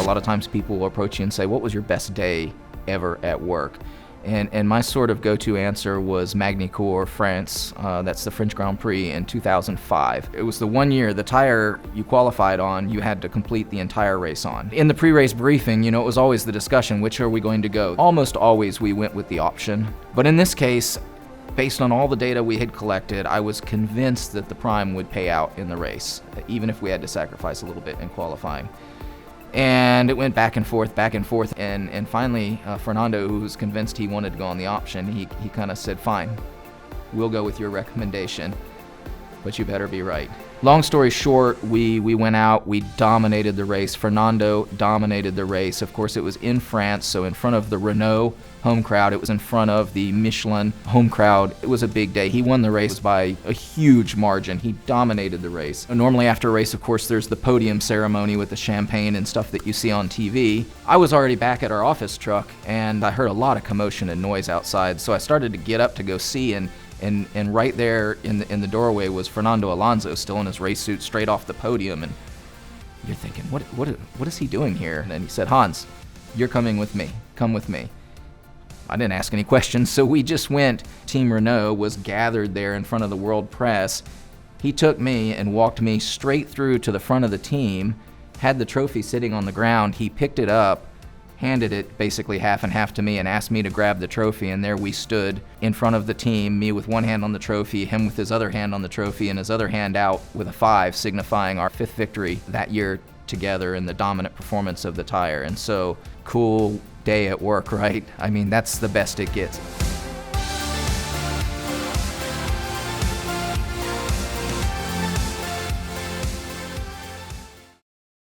A lot of times people will approach you and say, what was your best day ever at work? And my sort of go-to answer was Magny-Cours, France. That's the French Grand Prix in 2005. It was the one year the tire you qualified on, you had to complete the entire race on. In the pre-race briefing, it was always the discussion, which are we going to go? Almost always we went with the option. But in this case, based on all the data we had collected, I was convinced that the prime would pay out in the race, even if we had to sacrifice a little bit in qualifying. And it went back and forth, and finally Fernando, who was convinced he wanted to go on the option, he kind of said, fine, we'll go with your recommendation, but you better be right. Long story short, we went out, we dominated the race. Fernando dominated the race. Of course, it was in France, so in front of the Renault home crowd. It was in front of the Michelin home crowd. It was a big day. He won the race by a huge margin. He dominated the race. Normally after a race, of course, there's the podium ceremony with the champagne and stuff that you see on TV. I was already back at our office truck, and I heard a lot of commotion and noise outside, so I started to get up to go see, and right there in the doorway was Fernando Alonso, still in his race suit, straight off the podium. And you're thinking, what is he doing here? And then he said, Hans, you're coming with me. Come with me. I didn't ask any questions, so we just went. Team Renault was gathered there in front of the world press. He took me and walked me straight through to the front of the team, had the trophy sitting on the ground. He picked it up, handed it basically half and half to me, and asked me to grab the trophy, and there we stood in front of the team, me with one hand on the trophy, him with his other hand on the trophy, and his other hand out with a 5, signifying our 5th victory that year together in the dominant performance of the tire. And so, cool day at work, right? I mean, that's the best it gets.